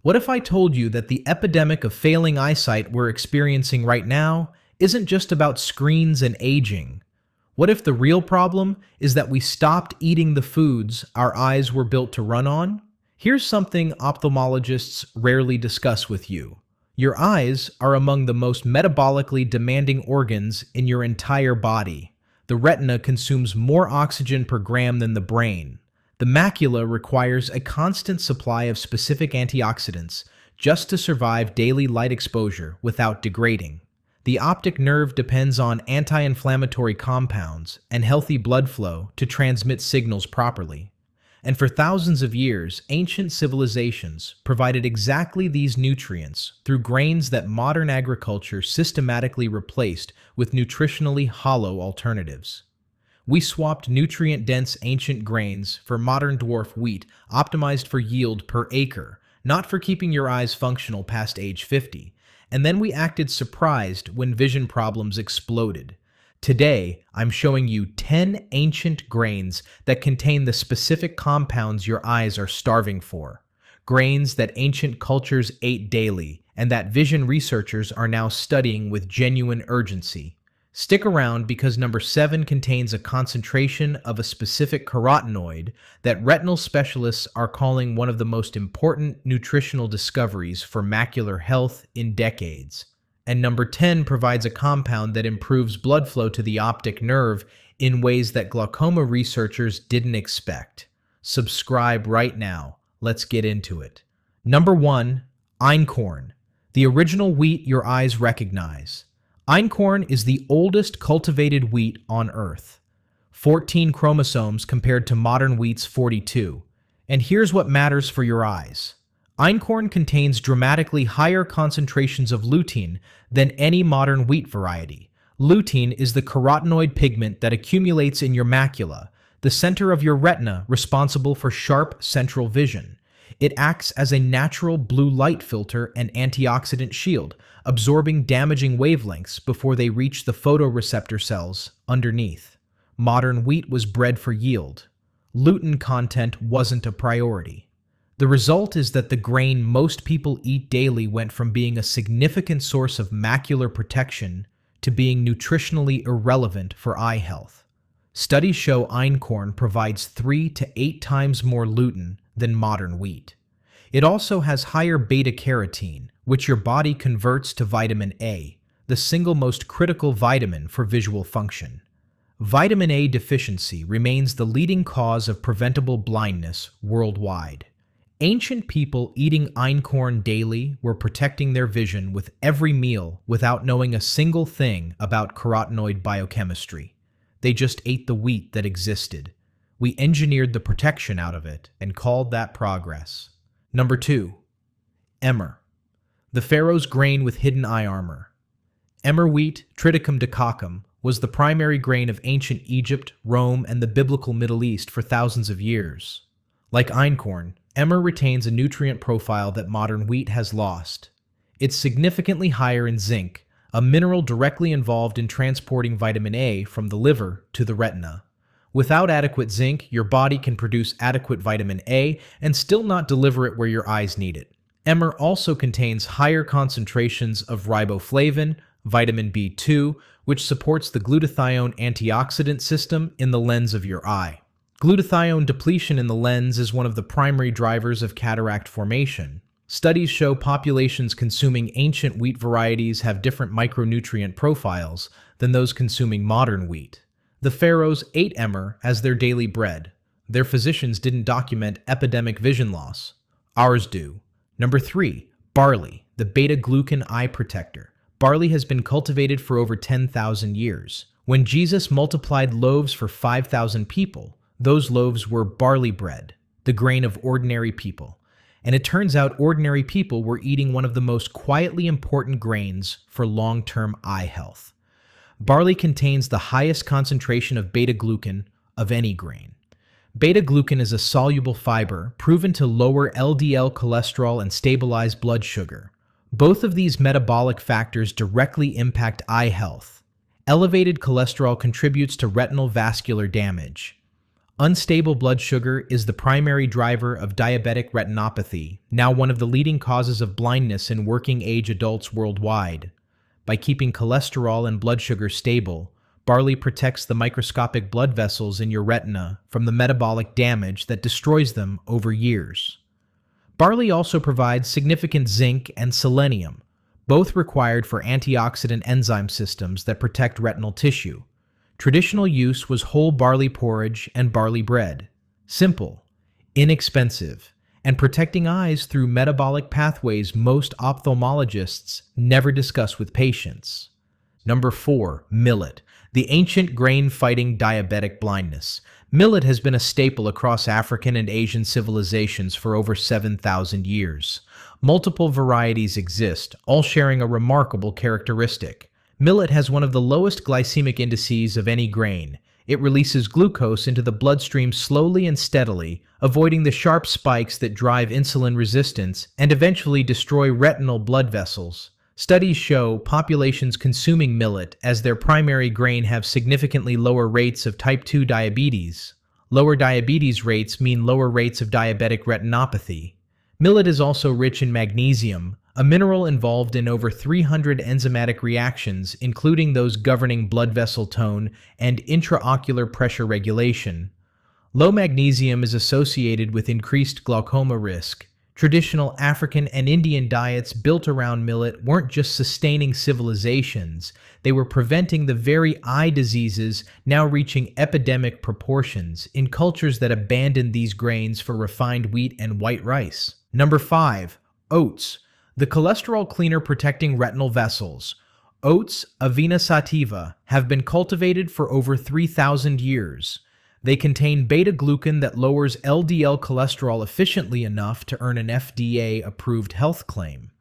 What if I told you that the epidemic of failing eyesight we're experiencing right now isn't just about screens and aging? What if the real problem is that we stopped eating the foods our eyes were built to run on? Here's something ophthalmologists rarely discuss with you. Your eyes are among the most metabolically demanding organs in your entire body. The retina consumes more oxygen per gram than the brain. The macula requires a constant supply of specific antioxidants just to survive daily light exposure without degrading. The optic nerve depends on anti-inflammatory compounds and healthy blood flow to transmit signals properly. And for thousands of years, ancient civilizations provided exactly these nutrients through grains that modern agriculture systematically replaced with nutritionally hollow alternatives. We swapped nutrient-dense ancient grains for modern dwarf wheat optimized for yield per acre, not for keeping your eyes functional past age 50. And then we acted surprised when vision problems exploded. Today, I'm showing you 10 ancient grains that contain the specific compounds your eyes are starving for. Grains that ancient cultures ate daily, and that vision researchers are now studying with genuine urgency. Stick around because number 7 contains a concentration of a specific carotenoid that retinal specialists are calling one of the most important nutritional discoveries for macular health in decades. And number 10 provides a compound that improves blood flow to the optic nerve in ways that glaucoma researchers didn't expect. Subscribe right now. Let's get into it. Number 1, einkorn, the original wheat your eyes recognize. Einkorn is the oldest cultivated wheat on Earth. 14 chromosomes compared to modern wheat's 42. And here's what matters for your eyes. Einkorn contains dramatically higher concentrations of lutein than any modern wheat variety. Lutein is the carotenoid pigment that accumulates in your macula, the center of your retina responsible for sharp central vision. It acts as a natural blue light filter and antioxidant shield, absorbing damaging wavelengths before they reach the photoreceptor cells underneath. Modern wheat was bred for yield. Lutein content wasn't a priority. The result is that the grain most people eat daily went from being a significant source of macular protection to being nutritionally irrelevant for eye health. Studies show einkorn provides 3 to 8 times more lutein than modern wheat. It also has higher beta-carotene, which your body converts to vitamin A, the single most critical vitamin for visual function. Vitamin A deficiency remains the leading cause of preventable blindness worldwide. Ancient people eating einkorn daily were protecting their vision with every meal without knowing a single thing about carotenoid biochemistry. They just ate the wheat that existed. We engineered the protection out of it and called that progress. Number 2, emmer, the pharaoh's grain with hidden eye armor. Emmer wheat, Triticum dacacum, was the primary grain of ancient Egypt, Rome, and the biblical Middle East for thousands of years. Like einkorn, emmer retains a nutrient profile that modern wheat has lost. It's significantly higher in zinc, a mineral directly involved in transporting vitamin A from the liver to the retina. Without adequate zinc, your body can produce adequate vitamin A and still not deliver it where your eyes need it. Emmer also contains higher concentrations of riboflavin, vitamin B2, which supports the glutathione antioxidant system in the lens of your eye. Glutathione depletion in the lens is one of the primary drivers of cataract formation. Studies show populations consuming ancient wheat varieties have different micronutrient profiles than those consuming modern wheat. The pharaohs ate emmer as their daily bread. Their physicians didn't document epidemic vision loss. Ours do. Number 3, barley, the beta-glucan eye protector. Barley has been cultivated for over 10,000 years. When Jesus multiplied loaves for 5,000 people, those loaves were barley bread, the grain of ordinary people. And it turns out ordinary people were eating one of the most quietly important grains for long-term eye health. Barley contains the highest concentration of beta-glucan of any grain. Beta-glucan is a soluble fiber proven to lower LDL cholesterol and stabilize blood sugar. Both of these metabolic factors directly impact eye health. Elevated cholesterol contributes to retinal vascular damage. Unstable blood sugar is the primary driver of diabetic retinopathy, now one of the leading causes of blindness in working-age adults worldwide. By keeping cholesterol and blood sugar stable, barley protects the microscopic blood vessels in your retina from the metabolic damage that destroys them over years. Barley also provides significant zinc and selenium, both required for antioxidant enzyme systems that protect retinal tissue. Traditional use was whole barley porridge and barley bread. Simple, inexpensive, and protecting eyes through metabolic pathways most ophthalmologists never discuss with patients. Number 4. Millet, the ancient grain fighting diabetic blindness. Millet has been a staple across African and Asian civilizations for over 7,000 years. Multiple varieties exist, all sharing a remarkable characteristic. Millet has one of the lowest glycemic indices of any grain. It releases glucose into the bloodstream slowly and steadily, avoiding the sharp spikes that drive insulin resistance and eventually destroy retinal blood vessels. Studies show populations consuming millet as their primary grain have significantly lower rates of type 2 diabetes. Lower diabetes rates mean lower rates of diabetic retinopathy. Millet is also rich in magnesium, a mineral involved in over 300 enzymatic reactions, including those governing blood vessel tone and intraocular pressure regulation. Low magnesium is associated with increased glaucoma risk. Traditional African and Indian diets built around millet weren't just sustaining civilizations, they were preventing the very eye diseases now reaching epidemic proportions in cultures that abandoned these grains for refined wheat and white rice. Number 5. Oats, the cholesterol cleaner protecting retinal vessels. Oats, Avena sativa, have been cultivated for over 3,000 years. They contain beta-glucan that lowers LDL cholesterol efficiently enough to earn an FDA-approved health claim.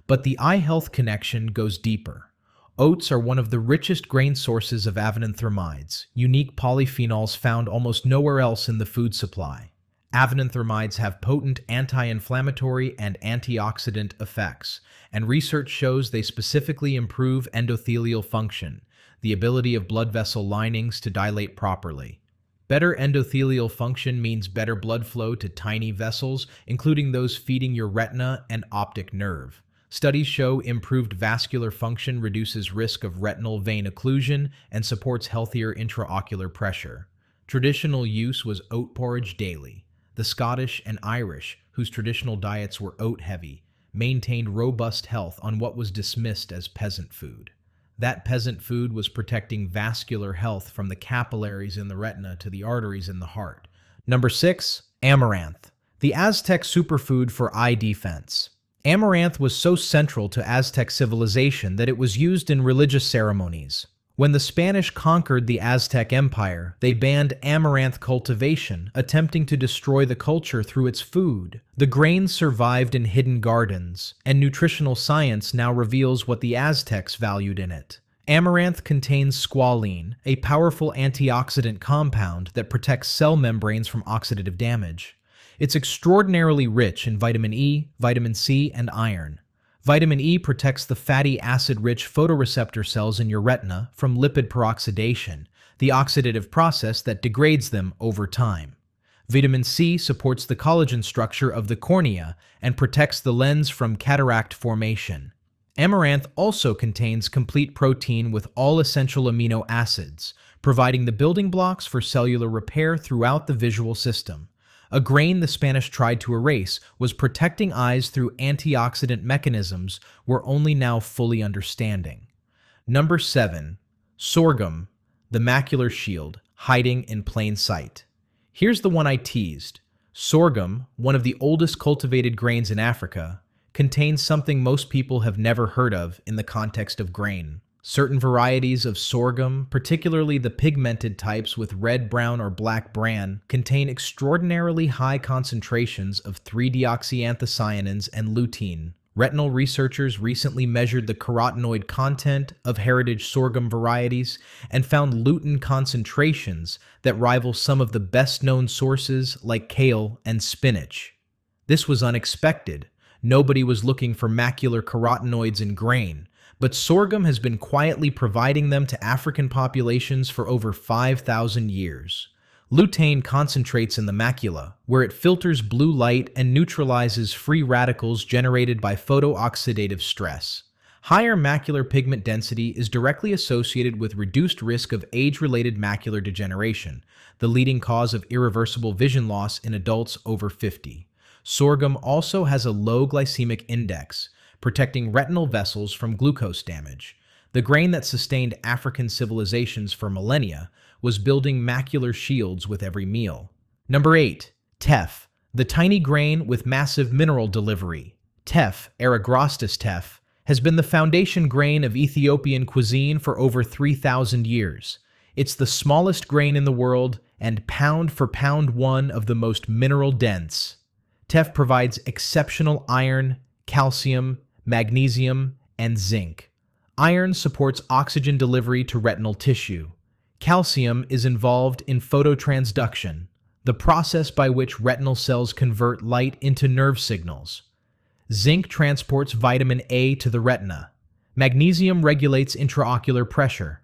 But the eye health connection goes deeper. Oats are one of the richest grain sources of avenanthramides, unique polyphenols found almost nowhere else in the food supply. Avenanthramides have potent anti-inflammatory and antioxidant effects, and research shows they specifically improve endothelial function, the ability of blood vessel linings to dilate properly. Better endothelial function means better blood flow to tiny vessels, including those feeding your retina and optic nerve. Studies show improved vascular function reduces risk of retinal vein occlusion and supports healthier intraocular pressure. Traditional use was oat porridge daily. The Scottish and Irish, whose traditional diets were oat-heavy, maintained robust health on what was dismissed as peasant food. That peasant food was protecting vascular health from the capillaries in the retina to the arteries in the heart. Number 6. Amaranth, the Aztec superfood for eye defense. Amaranth was so central to Aztec civilization that it was used in religious ceremonies. When the Spanish conquered the Aztec Empire, they banned amaranth cultivation, attempting to destroy the culture through its food. The grain survived in hidden gardens, and nutritional science now reveals what the Aztecs valued in it. Amaranth contains squalene, a powerful antioxidant compound that protects cell membranes from oxidative damage. It's extraordinarily rich in vitamin E, vitamin C, and iron. Vitamin E protects the fatty acid-rich photoreceptor cells in your retina from lipid peroxidation, the oxidative process that degrades them over time. Vitamin C supports the collagen structure of the cornea and protects the lens from cataract formation. Amaranth also contains complete protein with all essential amino acids, providing the building blocks for cellular repair throughout the visual system. A grain the Spanish tried to erase was protecting eyes through antioxidant mechanisms we're only now fully understanding. Number 7. Sorghum, the macular shield, hiding in plain sight. Here's the one I teased. Sorghum, one of the oldest cultivated grains in Africa, contains something most people have never heard of in the context of grain. Certain varieties of sorghum, particularly the pigmented types with red, brown, or black bran, contain extraordinarily high concentrations of 3-deoxyanthocyanins and lutein. Retinal researchers recently measured the carotenoid content of heritage sorghum varieties and found lutein concentrations that rival some of the best-known sources like kale and spinach. This was unexpected. Nobody was looking for macular carotenoids in grain, but sorghum has been quietly providing them to African populations for over 5,000 years. Lutein concentrates in the macula, where it filters blue light and neutralizes free radicals generated by photooxidative stress. Higher macular pigment density is directly associated with reduced risk of age-related macular degeneration, the leading cause of irreversible vision loss in adults over 50. Sorghum also has a low glycemic index, protecting retinal vessels from glucose damage. The grain that sustained African civilizations for millennia was building macular shields with every meal. Number 8. Teff, the tiny grain with massive mineral delivery. Teff, Aragrostis teff, has been the foundation grain of Ethiopian cuisine for over 3,000 years. It's the smallest grain in the world and pound for pound one of the most mineral-dense. Teff provides exceptional iron, calcium, magnesium, and zinc. Iron supports oxygen delivery to retinal tissue. Calcium is involved in phototransduction, the process by which retinal cells convert light into nerve signals. Zinc transports vitamin A to the retina. Magnesium regulates intraocular pressure.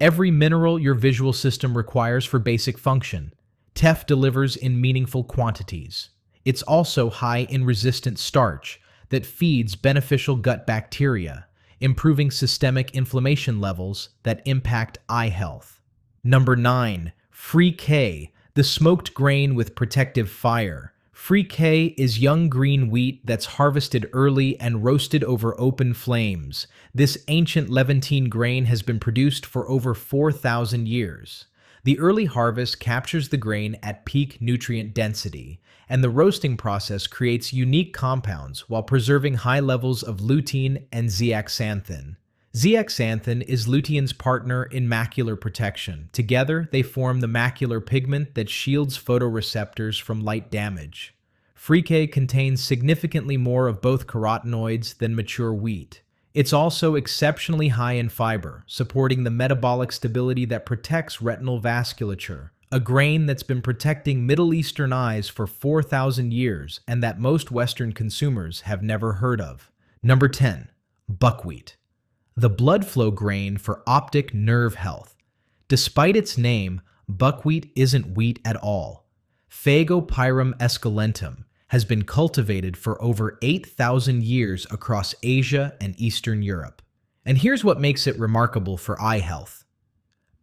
Every mineral your visual system requires for basic function. Teff delivers in meaningful quantities. It's also high in resistant starch that feeds beneficial gut bacteria, improving systemic inflammation levels that impact eye health. Number 9. Free K, the smoked grain with protective fire. Free K is young green wheat that's harvested early and roasted over open flames. This ancient Levantine grain has been produced for over 4,000 years. The early harvest captures the grain at peak nutrient density, and the roasting process creates unique compounds while preserving high levels of lutein and zeaxanthin. Zeaxanthin is lutein's partner in macular protection. Together, they form the macular pigment that shields photoreceptors from light damage. Free K contains significantly more of both carotenoids than mature wheat. It's also exceptionally high in fiber, supporting the metabolic stability that protects retinal vasculature, a grain that's been protecting Middle Eastern eyes for 4,000 years and that most Western consumers have never heard of. Number 10. Buckwheat, the blood flow grain for optic nerve health. Despite its name, buckwheat isn't wheat at all. Phagopyrum esculentum has been cultivated for over 8,000 years across Asia and Eastern Europe. And here's what makes it remarkable for eye health.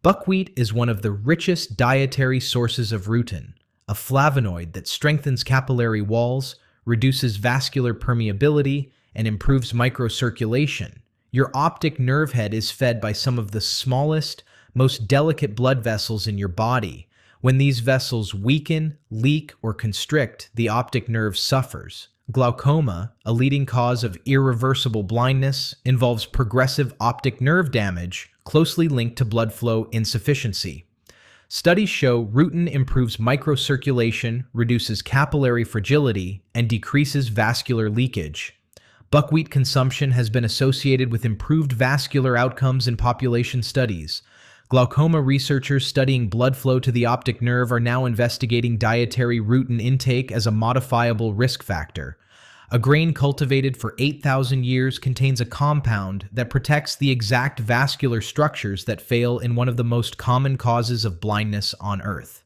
Buckwheat is one of the richest dietary sources of rutin, a flavonoid that strengthens capillary walls, reduces vascular permeability, and improves microcirculation. Your optic nerve head is fed by some of the smallest, most delicate blood vessels in your body. When these vessels weaken, leak, or constrict, the optic nerve suffers. Glaucoma, a leading cause of irreversible blindness, involves progressive optic nerve damage closely linked to blood flow insufficiency. Studies show rutin improves microcirculation, reduces capillary fragility, and decreases vascular leakage. Buckwheat consumption has been associated with improved vascular outcomes in population studies. Glaucoma researchers studying blood flow to the optic nerve are now investigating dietary rutin intake as a modifiable risk factor. A grain cultivated for 8,000 years contains a compound that protects the exact vascular structures that fail in one of the most common causes of blindness on Earth.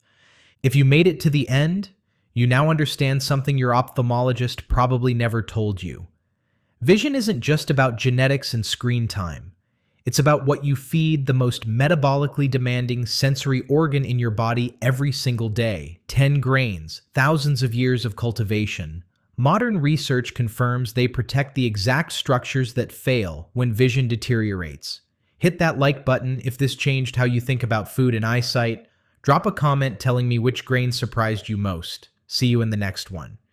If you made it to the end, you now understand something your ophthalmologist probably never told you. Vision isn't just about genetics and screen time. It's about what you feed the most metabolically demanding sensory organ in your body every single day. 10 grains, thousands of years of cultivation. Modern research confirms they protect the exact structures that fail when vision deteriorates. Hit that like button if this changed how you think about food and eyesight. Drop a comment telling me which grain surprised you most. See you in the next one.